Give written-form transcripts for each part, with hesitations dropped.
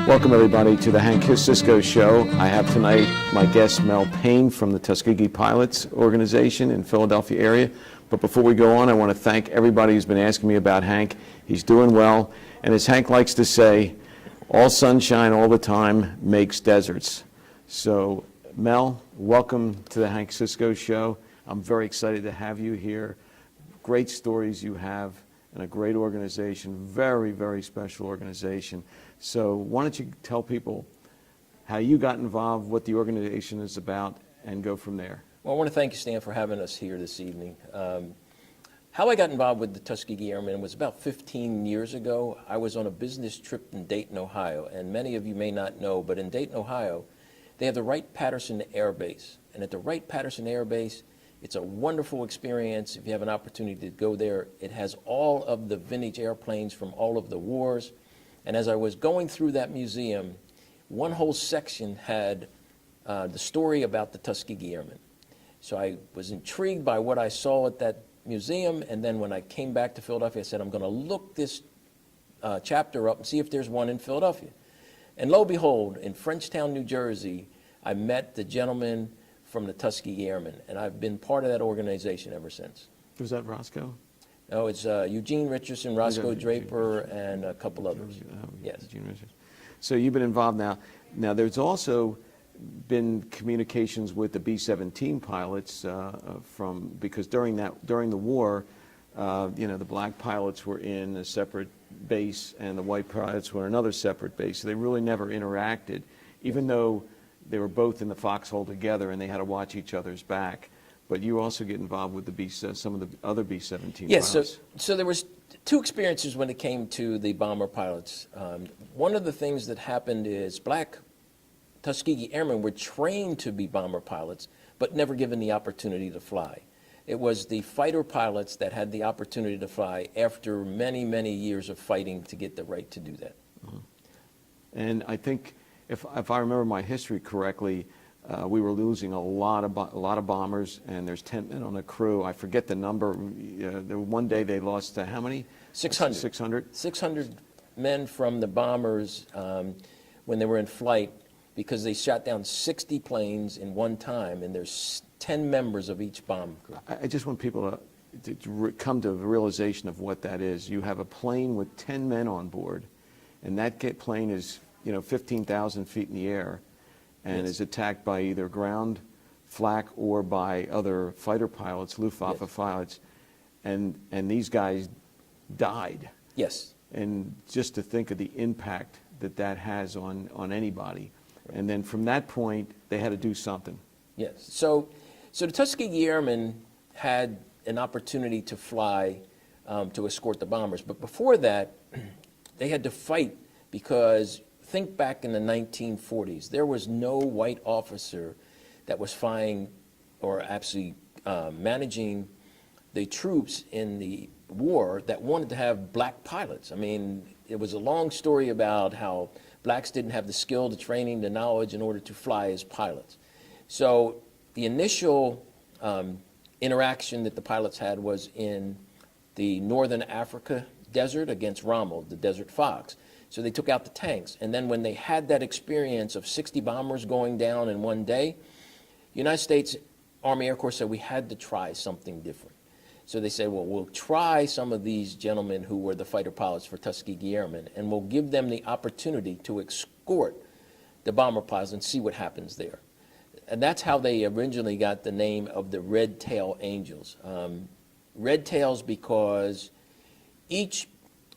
Welcome, everybody, to the Hank Cisco Show. I have tonight my guest, Mel Payne, from the Tuskegee Pilots Organization in Philadelphia area. But before we go on, I want to thank everybody who's been asking me about Hank. He's doing well. And as Hank likes to say, all sunshine all the time makes deserts. So, Mel, welcome to the Hank Cisco Show. I'm very excited to have you here. Great stories you have, and a great organization, very, very special organization. So why don't you tell people how you got involved, what the organization is about, and go from there. Well, I want to thank you, Stan, for having us here this evening. How I got involved with the Tuskegee Airmen was about 15 years ago. I was on a business trip in Dayton, Ohio, and many of you may not know, but in Dayton, Ohio, they have the Wright-Patterson Air Base. And at the Wright-Patterson Air Base, it's a wonderful experience. If you have an opportunity to go there, it has all of the vintage airplanes from all of the wars. And as I was going through that museum, one whole section had the story about the Tuskegee Airmen. So I was intrigued by what I saw at that museum, and then when I came back to Philadelphia, I said, I'm going to look this chapter up and see if there's one in Philadelphia. And lo and behold, in Frenchtown, New Jersey, I met the gentleman from the Tuskegee Airmen, and I've been part of that organization ever since. Was that Roscoe? No, it's Eugene Richardson, Roscoe Draper, and a couple others. Yes. Eugene Richardson. So you've been involved now. Now, there's also been communications with the B-17 pilots because during the war, the black pilots were in a separate base and the white pilots were in another separate base. So they really never interacted, even though they were both in the foxhole together and they had to watch each other's back. But you also get involved with the some of the other B-17 yes, pilots. so there was two experiences when it came to the bomber pilots. One of the things that happened is black Tuskegee Airmen were trained to be bomber pilots, but never given the opportunity to fly. It was the fighter pilots that had the opportunity to fly after many, many years of fighting to get the right to do that. Mm-hmm. And I think, if I remember my history correctly, we were losing a lot of bombers, and there's 10 men on the crew. I forget the number. One day they lost to how many? 600. 600? 600 men from the bombers when they were in flight, because they shot down 60 planes in one time, and there's 10 members of each bomb crew. I just want people to come to the realization of what that is. You have a plane with 10 men on board, and that plane is 15,000 feet in the air, and yes. is attacked by either ground, flak, or by other fighter pilots, Luftwaffe yes. pilots, and these guys died. Yes. And just to think of the impact that has on anybody. Right. And then from that point, they had to do something. Yes. So the Tuskegee Airmen had an opportunity to fly to escort the bombers, but before that, they had to fight because think back in the 1940s, there was no white officer that was flying or actually managing the troops in the war that wanted to have black pilots. I mean, it was a long story about how blacks didn't have the skill, the training, the knowledge in order to fly as pilots. So the initial interaction that the pilots had was in the northern Africa desert against Rommel, the Desert Fox. So they took out the tanks. And then when they had that experience of 60 bombers going down in one day, the United States Army Air Corps said we had to try something different. So they said, well, we'll try some of these gentlemen who were the fighter pilots for Tuskegee Airmen, and we'll give them the opportunity to escort the bomber pilots and see what happens there. And that's how they originally got the name of the Red Tail Angels. Red Tails because each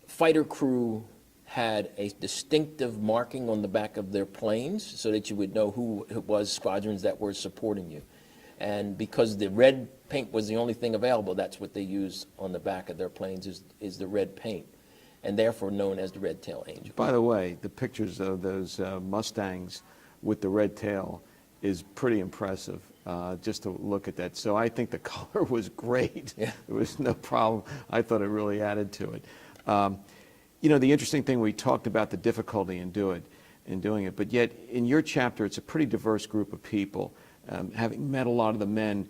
fighter crew had a distinctive marking on the back of their planes so that you would know who it was, squadrons that were supporting you. And because the red paint was the only thing available, that's what they used on the back of their planes is the red paint, and therefore known as the Red Tail Angel. By the way, the pictures of those Mustangs with the red tail is pretty impressive, just to look at that. So I think the color was great. Yeah. There was no problem. I thought it really added to it. You know, the interesting thing, we talked about the difficulty in doing it, but yet in your chapter, it's a pretty diverse group of people. Having met a lot of the men,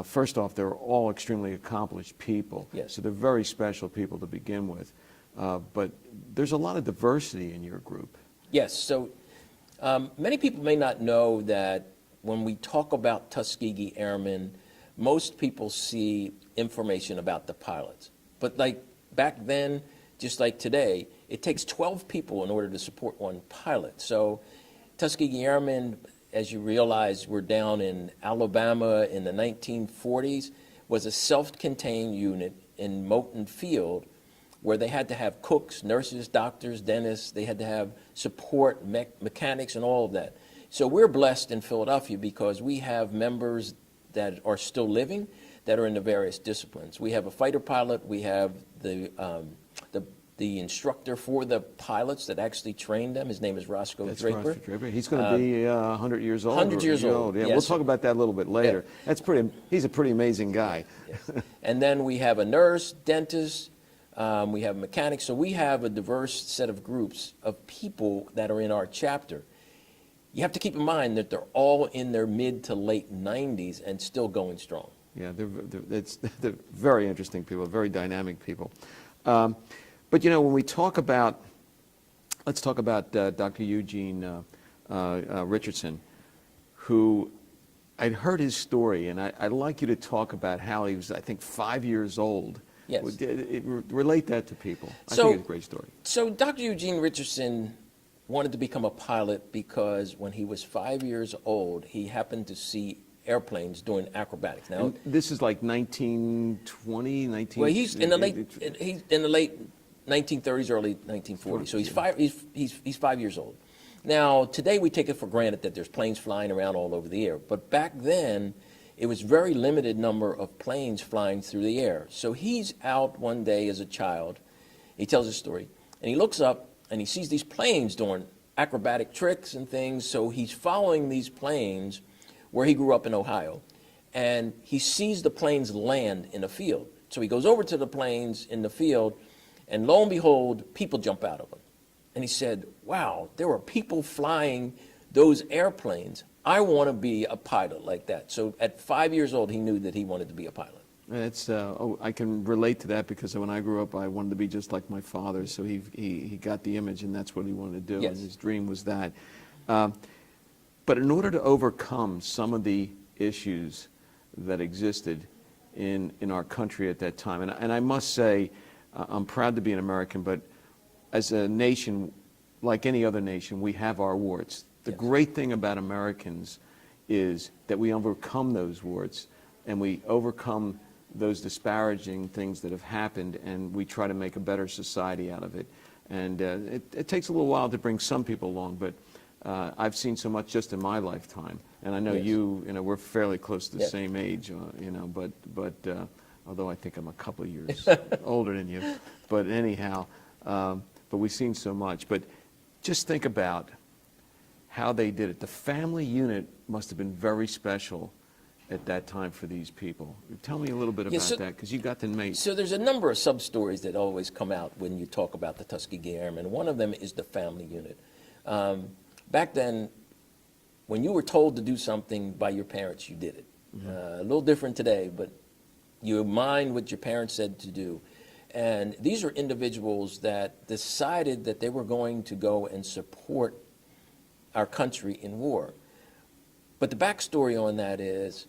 first off, they're all extremely accomplished people. Yes. So they're very special people to begin with. But there's a lot of diversity in your group. Yes, so many people may not know that when we talk about Tuskegee Airmen, most people see information about the pilots. But like back then, just like today, it takes 12 people in order to support one pilot. So Tuskegee Airmen, as you realize, were down in Alabama in the 1940s, was a self-contained unit in Moton Field where they had to have cooks, nurses, doctors, dentists. They had to have support, mechanics, and all of that. So we're blessed in Philadelphia because we have members that are still living that are in the various disciplines. We have a fighter pilot. We have the instructor for the pilots that actually trained them. His name is Roscoe That's Draper. Roscoe Draper. He's going to be 100 years old. 100 years old. Yeah, Yes. we'll talk about that a little bit later. Yeah. That's pretty. He's a pretty amazing guy. Yes. And then we have a nurse, dentist, we have mechanics. So we have a diverse set of groups of people that are in our chapter. You have to keep in mind that they're all in their mid to late 90s and still going strong. Yeah, they're very interesting people, very dynamic people. But you know, when we talk about, let's talk about Dr. Eugene Richardson, who I'd heard his story, and I'd like you to talk about how he was, I think, 5 years old. Yes. Relate that to people. I So- think it's a great story. So Dr. Eugene Richardson wanted to become a pilot because when he was 5 years old, he happened to see airplanes doing acrobatics. Now, And this is like 1920, 19... well, he's in the late 1930s, early 1940s. So he's 5 years old. Now, today we take it for granted that there's planes flying around all over the air, but back then it was very limited number of planes flying through the air. So he's out one day as a child. He tells his story, and he looks up and he sees these planes doing acrobatic tricks and things. So he's following these planes where he grew up in Ohio, and he sees the planes land in a field. So he goes over to the planes in the field, and lo and behold, people jump out of them. And he said, wow, there were people flying those airplanes. I want to be a pilot like that. So at 5 years old, he knew that he wanted to be a pilot. It's, I can relate to that because when I grew up, I wanted to be just like my father. So he got the image, and that's what he wanted to do. Yes. And his dream was that. But in order to overcome some of the issues that existed in our country at that time, and I must say, I'm proud to be an American, but as a nation, like any other nation, we have our warts. The Yes. great thing about Americans is that we overcome those warts, and we overcome those disparaging things that have happened, and we try to make a better society out of it. And it takes a little while to bring some people along, but I've seen so much just in my lifetime. And I know Yes. you know, we're fairly close to the Yes. same age, you know, but although I think I'm a couple of years older than you. But anyhow, but we've seen so much. But just think about how they did it. The family unit must have been very special at that time for these people. Tell me a little bit about that, because you got to meet. So there's a number of sub-stories that always come out when you talk about the Tuskegee Airmen. One of them is the family unit. Back then, when you were told to do something by your parents, you did it. A little different today, but you mind what your parents said to do. And these are individuals that decided that they were going to go and support our country in war. But the backstory on that is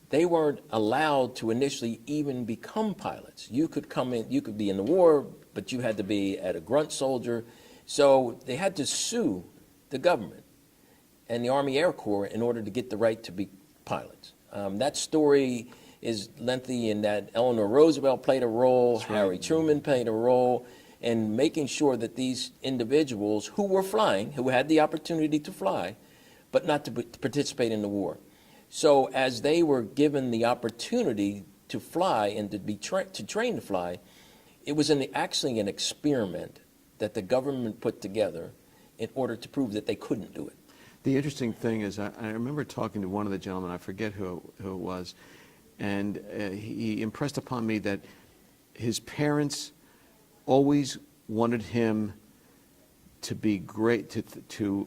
they weren't allowed to initially even become pilots. You could come in, you could be in the war, but you had to be at a grunt soldier. So they had to sue the government and the Army Air Corps in order to get the right to be pilots. That story is lengthy in that Eleanor Roosevelt played a role, That's right. Harry Truman played a role in making sure that these individuals who were flying, who had the opportunity to fly, but not to participate in the war. So as they were given the opportunity to fly and to be trained to fly, it was actually an experiment that the government put together in order to prove that they couldn't do it. The interesting thing is, I remember talking to one of the gentlemen, I forget who it was, and he impressed upon me that his parents always wanted him to be great, to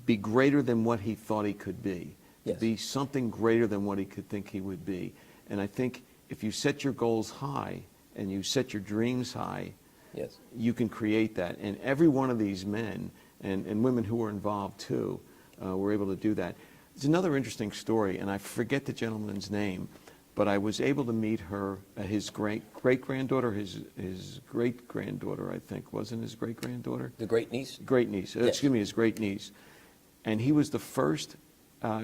be greater than what he thought he could be, to Yes. be something greater than what he could think he would be. And I think if you set your goals high and you set your dreams high, Yes. you can create that. And every one of these men and women who were involved too were able to do that. It's another interesting story, and I forget the gentleman's name, but I was able to meet her, his great-granddaughter, his great-granddaughter, I think, wasn't his great-granddaughter? The great niece? Great niece, Yes. excuse me, his great niece. And he was the first,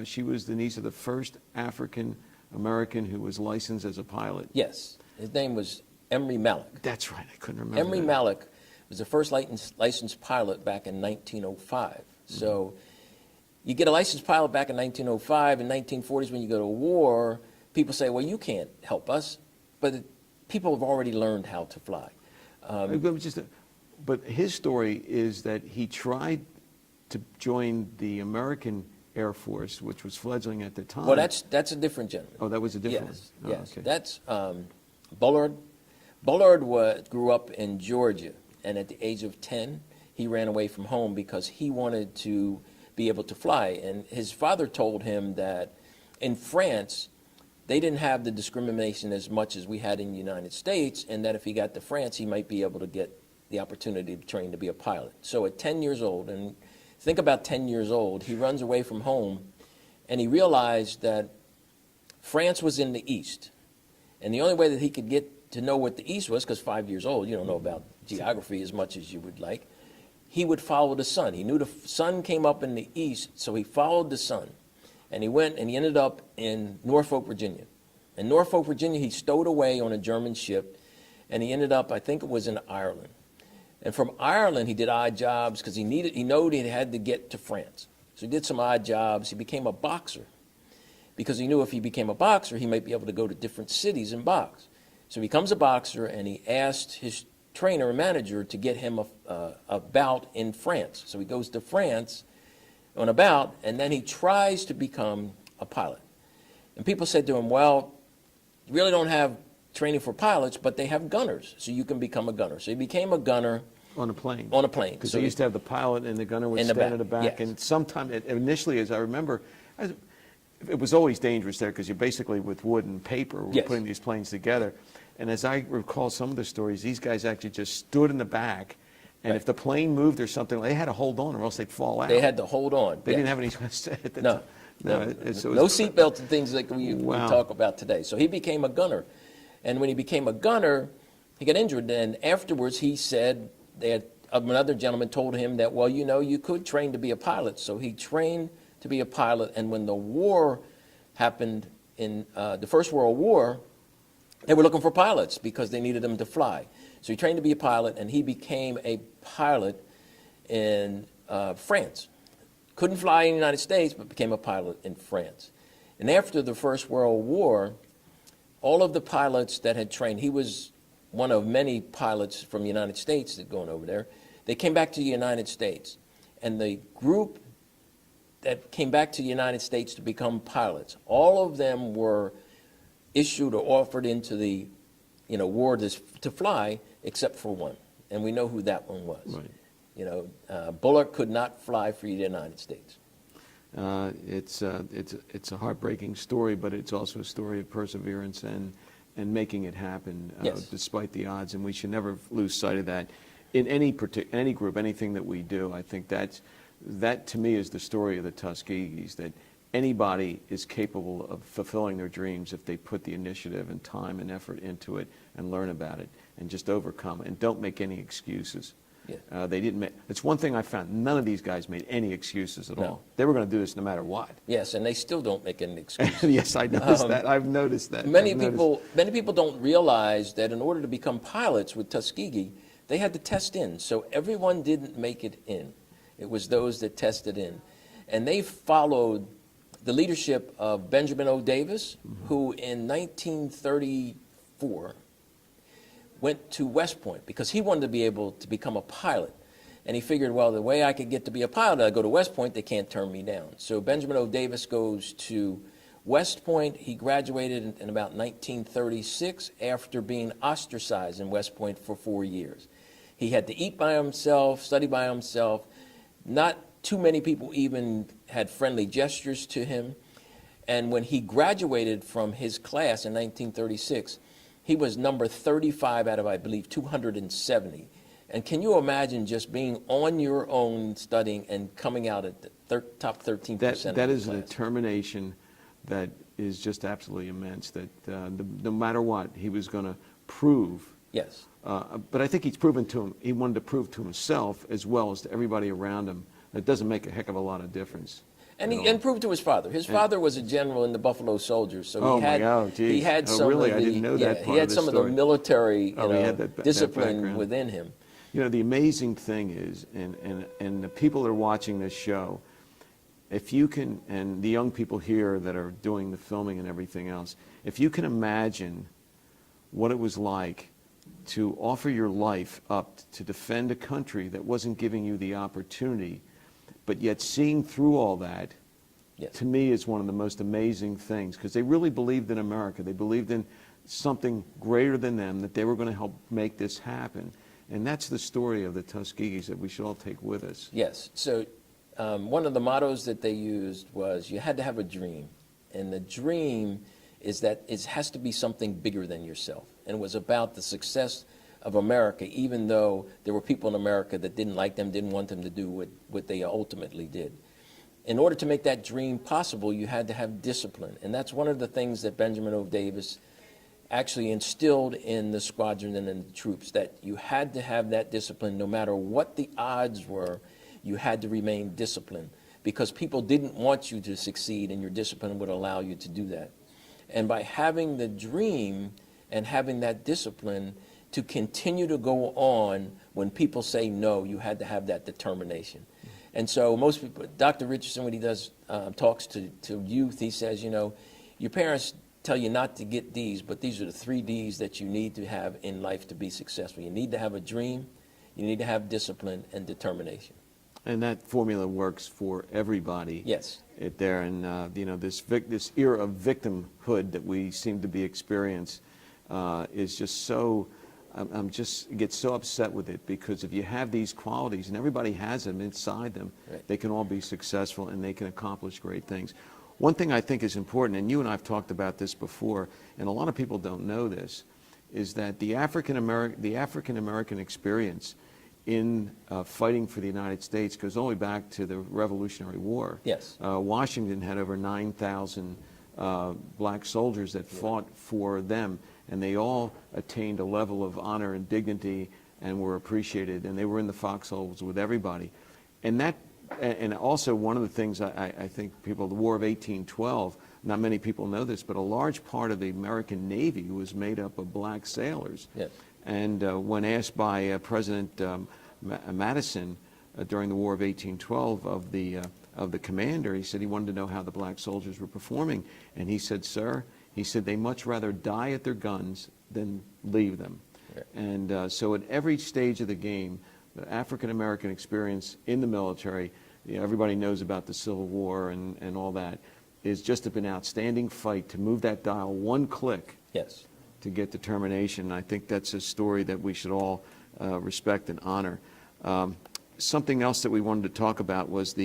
she was the niece of the first African American who was licensed as a pilot. Yes. His name was Emery Malek. That's right, I couldn't remember Emery that. Malek was the first licensed pilot back in 1905. So you get a licensed pilot back in 1905. In 1940s, when you go to war, people say, well, you can't help us. But people have already learned how to fly. But his story is that he tried to join the American Air Force, which was fledgling at the time. Well, that's a different gentleman. Oh, that was a different Yes, one? Oh, yes. okay. That's Bullard. Bullard grew up in Georgia, and at the age of 10, he ran away from home because he wanted to be able to fly. And his father told him that in France, they didn't have the discrimination as much as we had in the United States, and that if he got to France, he might be able to get the opportunity to train to be a pilot. So at 10 years old, and think about 10 years old, he runs away from home, and he realized that France was in the east. And the only way that he could get to know what the east was, because 5 years old, you don't know about geography as much as you would like, he would follow the sun. He knew the sun came up in the east, so he followed the sun. And he went and he ended up in Norfolk, Virginia. In Norfolk, Virginia, he stowed away on a German ship, and he ended up, I think it was in Ireland. And from Ireland, he did odd jobs because he knew he had to get to France. So he did some odd jobs. He became a boxer because he knew if he became a boxer, he might be able to go to different cities and box. So he becomes a boxer, and he asked his trainer and manager to get him a bout in France. So he goes to France on a bout, and then he tries to become a pilot. And people said to him, well, you really don't have training for pilots, but they have gunners, so you can become a gunner. So he became a gunner. On a plane. On a plane. Because So they used to have the pilot and the gunner would In the stand back, in the back. yes. And sometimes, initially, as I remember, it was always dangerous there because you're basically with wood and paper Yes. putting these planes together. And as I recall some of the stories, these guys actually just stood in the back, and Right. if the plane moved or something, they had to hold on or else they'd fall out. They had to hold on. They Yes. didn't have any at the No, time. no, it no was- seatbelts and things like we Wow. talk about today. So he became a gunner. And when he became a gunner, he got injured. And afterwards, he said that another gentleman told him that, well, you know, you could train to be a pilot. So he trained to be a pilot. And when the war happened in the First World War, they were looking for pilots because they needed them to fly. So he trained to be a pilot, and he became a pilot in France. Couldn't fly in the United States, but became a pilot in France. And after the First World War, all of the pilots that had trained, he was one of many pilots from the United States that going over there, they came back to the United States. And the group that came back to the United States to become pilots, all of them were issued or offered into the war to fly, except for one. And we know who that one was. Right. Bullard could not fly for the United States. It's a heartbreaking story, but it's also a story of perseverance and making it happen Yes. despite the odds. And we should never lose sight of that in any group, anything that we do. I think that to me is the story of the Tuskegees, that anybody is capable of fulfilling their dreams if they put the initiative and time and effort into it and learn about it and just overcome it and don't make any excuses. Yeah. They didn't make. It's one thing I found. None of these guys made any excuses at No. all. They were going to do this no matter what. Yes, and they still don't make any excuses. Yes, I noticed that. I've noticed that. Many I've noticed- people don't realize that in order to become pilots with Tuskegee, they had to test in. So everyone didn't make it in. It was those that tested in. And they followed the leadership of Benjamin O. Davis, who in 1934 went to West Point because he wanted to be able to become a pilot. And he figured, well, the way I could get to be a pilot, I go to West Point, they can't turn me down. So Benjamin O. Davis goes to West Point, he graduated in about 1936 after being ostracized in West Point for 4 years. He had to eat by himself, study by himself. Not too many people even had friendly gestures to him. And when he graduated from his class in 1936, he was number 35 out of, I believe, 270. And can you imagine just being on your own studying and coming out at the top 13% of the class? That is a determination that is just absolutely immense, that no matter what, he was going to prove. Yes. But I think he's proven to him, he wanted to prove to himself as well as to everybody around him that it doesn't make a heck of a lot of difference. And proved to his father. His father was a general in the Buffalo Soldiers, so Oh he had my God, geez. he had Oh, some really? of I the didn't know that he part had of the some of the story. military He had that discipline background. within him. You know, the amazing thing is, and the people that are watching this show, if you can, and the young people here that are doing the filming and everything else, if you can imagine what it was like to offer your life up to defend a country that wasn't giving you the opportunity, but yet seeing through all that, Yes. to me is one of the most amazing things, because they really believed in America. They believed in something greater than them, that they were going to help make this happen. And that's the story of the Tuskegees that we should all take with us. Yes. So one of the mottos that they used was you had to have a dream. And the dream is that it has to be something bigger than yourself. And it was about the success of America, even though there were people in America that didn't like them, didn't want them to do what they ultimately did. In order to make that dream possible, you had to have discipline. And that's one of the things that Benjamin O. Davis actually instilled in the squadron and in the troops, that you had to have that discipline no matter what the odds were. You had to remain disciplined because people didn't want you to succeed, and your discipline would allow you to do that. And by having the dream and having that discipline to continue to go on when people say no, you had to have that determination. And so most people, Dr. Richardson, when he does talks to youth, he says, you know, your parents tell you not to get D's, but these are the 3 D's that you need to have in life to be successful. You need to have a dream, you need to have discipline and determination. And that formula works for everybody. Yes. There, and you know, this era of victimhood that we seem to be experiencing is just so. I'm just get so upset with it, because if you have these qualities, and everybody has them inside them, right, they can all be successful and they can accomplish great things. One thing I think is important, and you and I have talked about this before, and a lot of people don't know this, is that the African American experience in fighting for the United States goes all the way back to the Revolutionary War. Yes. Washington had over 9,000 black soldiers that fought for them, and they all attained a level of honor and dignity and were appreciated, and they were in the foxholes with everybody. And also one of the things I think people, the War of 1812, not many people know this, but a large part of the American Navy was made up of black sailors. Yes. And when asked by President Madison during the War of 1812 of the commander, he said he wanted to know how the black soldiers were performing. And he said, sir, he said, they much rather die at their guns than leave them. Yeah. And so at every stage of the game, the African-American experience in the military, you know, everybody knows about the Civil War and all that, is just an outstanding fight to move that dial one click. Yes. To get determination. I think that's a story that we should all respect and honor. Something else that we wanted to talk about was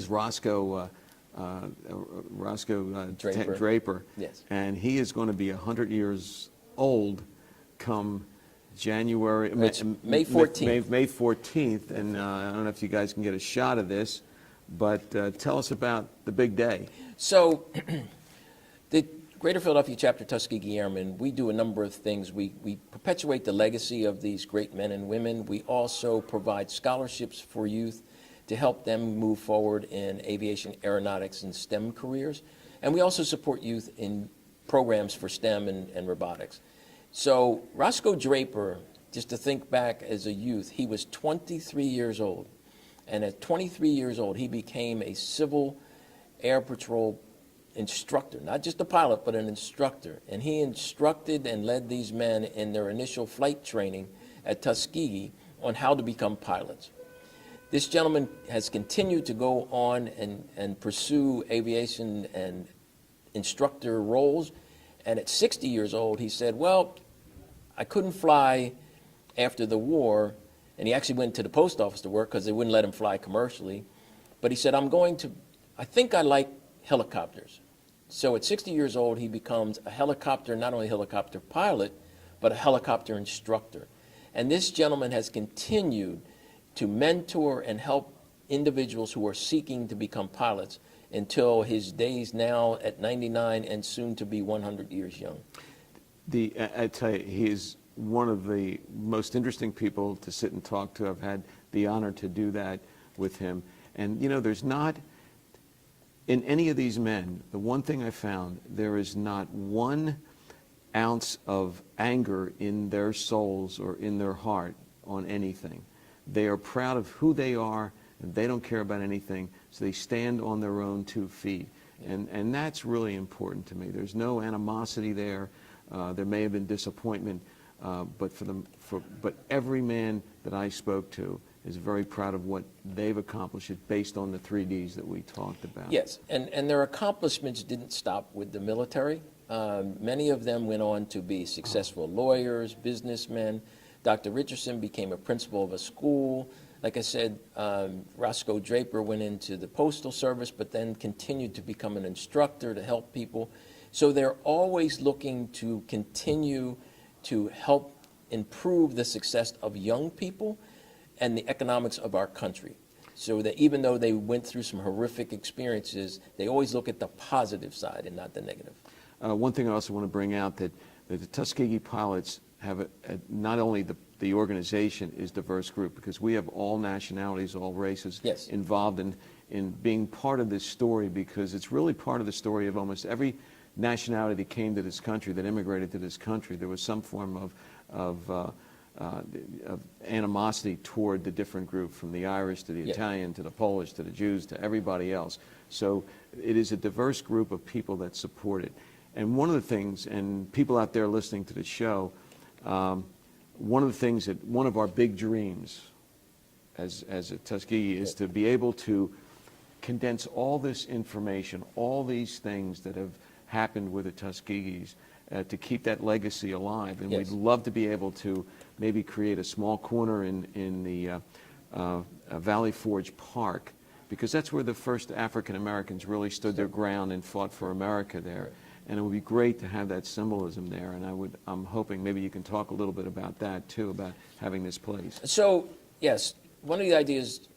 Roscoe Draper. Yes. And he is going to be 100 years old come January. It's May 14th. May 14th. And I don't know if you guys can get a shot of this, but tell us about the big day. So the Greater Philadelphia Chapter Tuskegee Airmen, we do a number of things. We perpetuate the legacy of these great men and women. We also provide scholarships for youth to help them move forward in aviation, aeronautics, and STEM careers. And we also support youth in programs for STEM and robotics. So Roscoe Draper, just to think back as a youth, he was 23 years old. And at 23 years old, he became a Civil Air Patrol instructor, not just a pilot, but an instructor. And he instructed and led these men in their initial flight training at Tuskegee on how to become pilots. This gentleman has continued to go on and pursue aviation and instructor roles. And at 60 years old, he said, well, I couldn't fly after the war, and he actually went to the post office to work because they wouldn't let him fly commercially. But he said, I think I like helicopters. So at 60 years old, he becomes a helicopter, not only a helicopter pilot, but a helicopter instructor. And this gentleman has continued to mentor and help individuals who are seeking to become pilots until his days now at 99 and soon to be 100 years young. I tell you, he is one of the most interesting people to sit and talk to. I've had the honor to do that with him. And, you know, there's not, in any of these men, the one thing I found, there is not 1 ounce of anger in their souls or in their heart on anything. They are proud of who they are, and they don't care about anything, so they stand on their own 2 feet. And that's really important to me. There's no animosity there. There may have been disappointment, but every man that I spoke to is very proud of what they've accomplished based on the 3 Ds that we talked about. Yes, and their accomplishments didn't stop with the military. Many of them went on to be successful lawyers, businessmen. Dr. Richardson became a principal of a school. Like I said, Roscoe Draper went into the Postal Service, but then continued to become an instructor to help people. So they're always looking to continue to help improve the success of young people and the economics of our country. So that even though they went through some horrific experiences, they always look at the positive side and not the negative. One thing I also want to bring out that the Tuskegee pilots have not only the organization is diverse group, because we have all nationalities, all races Yes. involved in being part of this story, because it's really part of the story of almost every nationality that came to this country, that immigrated to this country. There was some form of animosity toward the different group, from the Irish to the Yeah. Italian to the Polish to the Jews to everybody else. So it is a diverse group of people that support it. And one of the things, and people out there listening to the show, one of the things that, one of our big dreams as a Tuskegee is to be able to condense all this information, all these things that have happened with the Tuskegees, to keep that legacy alive. And Yes. we'd love to be able to maybe create a small corner in the Valley Forge Park, because that's where the first African Americans really stood their ground and fought for America there. And it would be great to have that symbolism there. And I'm hoping maybe you can talk a little bit about that too, about having this place. So, yes, one of the ideas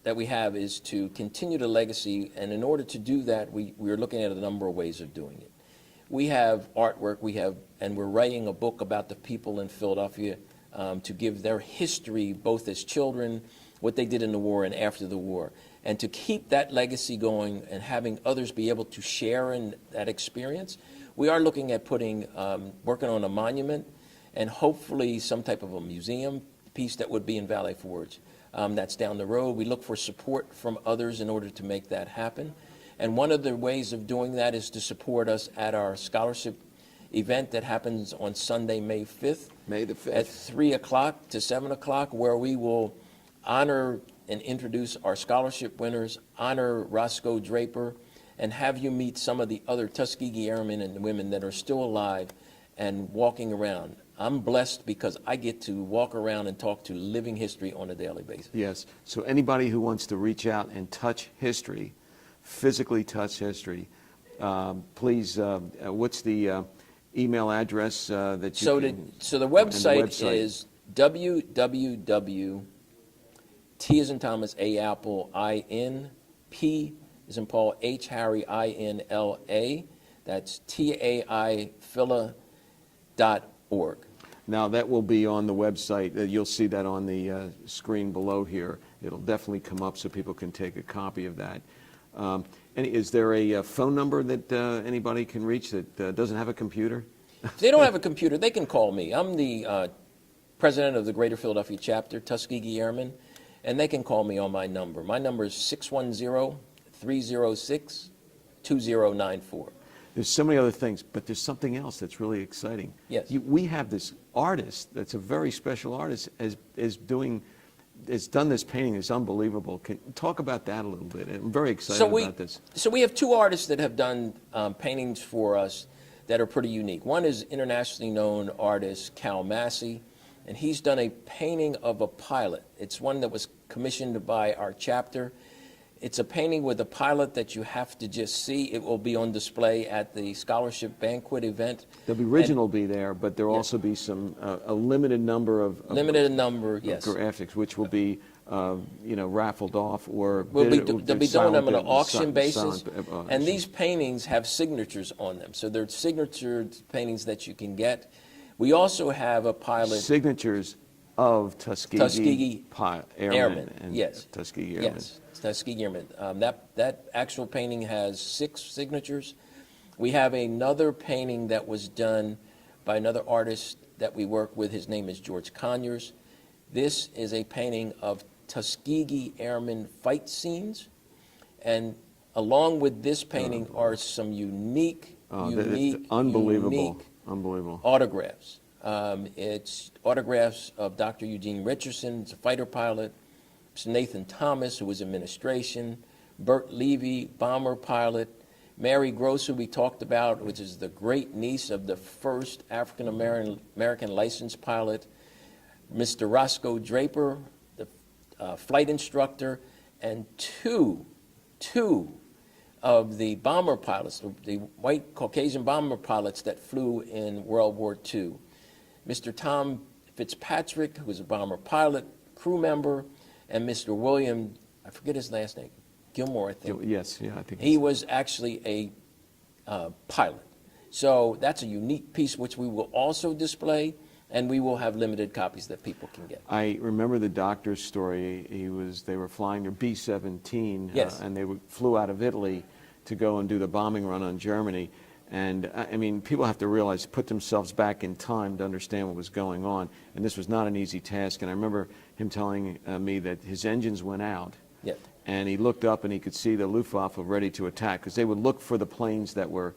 that we have is to continue the legacy, and in order to do that, we're looking at a number of ways of doing it. We have artwork, and we're writing a book about the people in Philadelphia to give their history, both as children, what they did in the war and after the war. And to keep that legacy going and having others be able to share in that experience, we are looking at working on a monument and hopefully some type of a museum piece that would be in Valley Forge. That's down the road. We look for support from others in order to make that happen. And one of the ways of doing that is to support us at our scholarship event that happens on Sunday, May 5th. May the 5th. At 3 o'clock to 7 o'clock, where we will honor and introduce our scholarship winners, honor Roscoe Draper, and have you meet some of the other Tuskegee Airmen and women that are still alive and walking around. I'm blessed because I get to walk around and talk to living history on a daily basis. Yes. So anybody who wants to reach out and touch history, physically touch history, please, what's the email address that you can... So the website is www. T as in Thomas, A Apple, I-N, P as in Paul, H Harry, I-N-L-A. That's TAI-Phila.org. Now, that will be on the website. You'll see that on the screen below here. It'll definitely come up so people can take a copy of that. Is there a phone number that anybody can reach that doesn't have a computer? If they don't have a computer, they can call me. I'm the president of the Greater Philadelphia Chapter, Tuskegee Airmen, and they can call me on my number. My number is 610-306-2094. There's so many other things, but there's something else that's really exciting. Yes. We have this artist that's a very special artist, is doing has done this painting. It's unbelievable. Talk about that a little bit. I'm very excited about this. So we have two artists that have done paintings for us that are pretty unique. One is internationally known artist Cal Massey, and he's done a painting of a pilot. It's one that was commissioned by our chapter. It's a painting with a pilot that you have to just see. It will be on display at the scholarship banquet event. The original will be there, but there'll also be some a limited number of graphics, which will be raffled off or they'll be doing them on an auction basis. And these paintings have signatures on them, so they're signature paintings that you can get. We also have a pilot. Signatures of Tuskegee Airmen. And Yes. Tuskegee Airmen. Yes, Tuskegee Airmen. That actual painting has 6 signatures. We have another painting that was done by another artist that we work with. His name is George Conyers. This is a painting of Tuskegee Airmen fight scenes. And along with this painting are some unique unbelievable autographs. It's autographs of Dr. Eugene Richardson, it's a fighter pilot, it's Nathan Thomas, who was administration, Bert Levy, bomber pilot, Mary Gross, who we talked about, which is the great niece of the first African licensed pilot, Mr. Roscoe Draper, the flight instructor, and two of the bomber pilots, the white Caucasian bomber pilots that flew in World War II. Mr. Tom Fitzpatrick, who was a bomber pilot, crew member, and Mr. William, I forget his last name, Gilmore, I think. Yes, yeah, I think he was actually a pilot. So that's a unique piece which we will also display, and we will have limited copies that people can get. I remember the doctor's story. They were flying their B-17, yes. And they flew out of Italy to go and do the bombing run on Germany. And I mean, people have to realize, put themselves back in time to understand what was going on. And this was not an easy task. And I remember him telling me that his engines went out. Yeah. And he looked up and he could see the Luftwaffe ready to attack, because they would look for the planes that were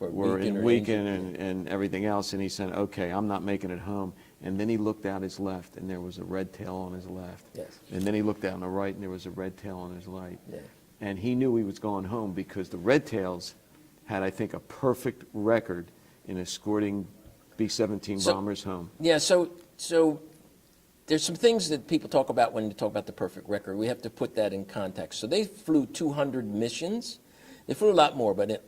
weakened and everything else. And he said, okay, I'm not making it home. And then he looked out his left, and there was a red tail on his left. Yes. And then he looked out on the right, and there was a red tail on his right. Yeah. And he knew he was going home, because the red tails had, I think, a perfect record in escorting B-17 bombers home. Yeah, so there's some things that people talk about when you talk about the perfect record. We have to put that in context. So they flew 200 missions. They flew a lot more, but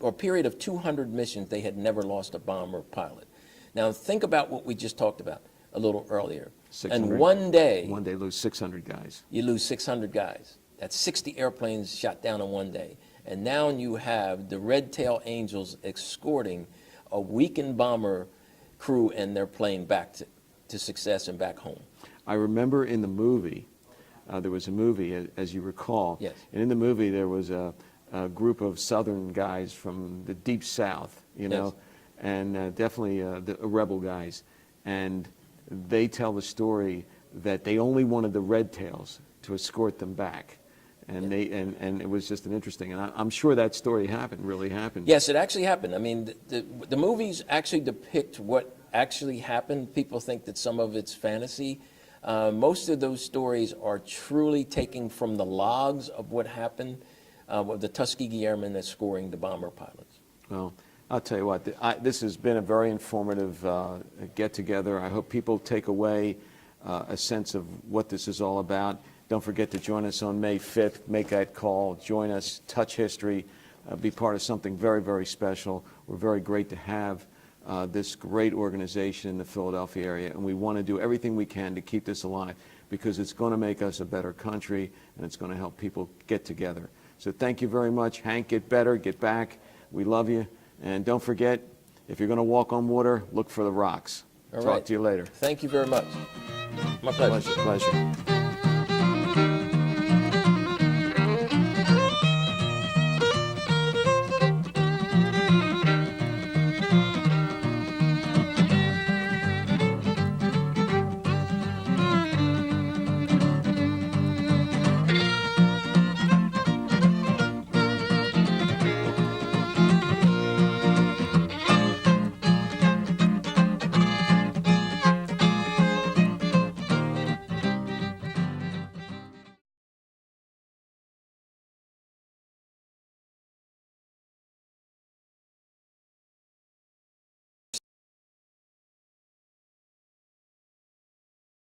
a period of 200 missions, they had never lost a bomber pilot. Now think about what we just talked about a little earlier. 600, and one day lose 600 guys. You lose 600 guys. That's 60 airplanes shot down in one day. And now you have the Red Tail Angels escorting a weakened bomber crew and their plane back to success and back home. I remember in the movie, there was a movie, as you recall. Yes. And in the movie, there was a group of Southern guys from the Deep South, Yes. And definitely the rebel guys. And they tell the story that they only wanted the Red Tails to escort them back. And and it was just an interesting, and I'm sure that story really happened. Yes, it actually happened. I mean, the movies actually depict what actually happened. People think that some of it's fantasy. Most of those stories are truly taken from the logs of what happened with the Tuskegee Airmen escorting the bomber pilots. Well, I'll tell you what, this has been a very informative get-together. I hope people take away a sense of what this is all about. Don't forget to join us on May 5th. Make that call. Join us. Touch history. Be part of something very, very special. We're very great to have this great organization in the Philadelphia area, and we want to do everything we can to keep this alive, because it's going to make us a better country, and it's going to help people get together. So thank you very much. Hank, get better. Get back. We love you. And don't forget, if you're going to walk on water, look for the rocks. All Talk right. to you later. Thank you very much. My pleasure. Pleasure.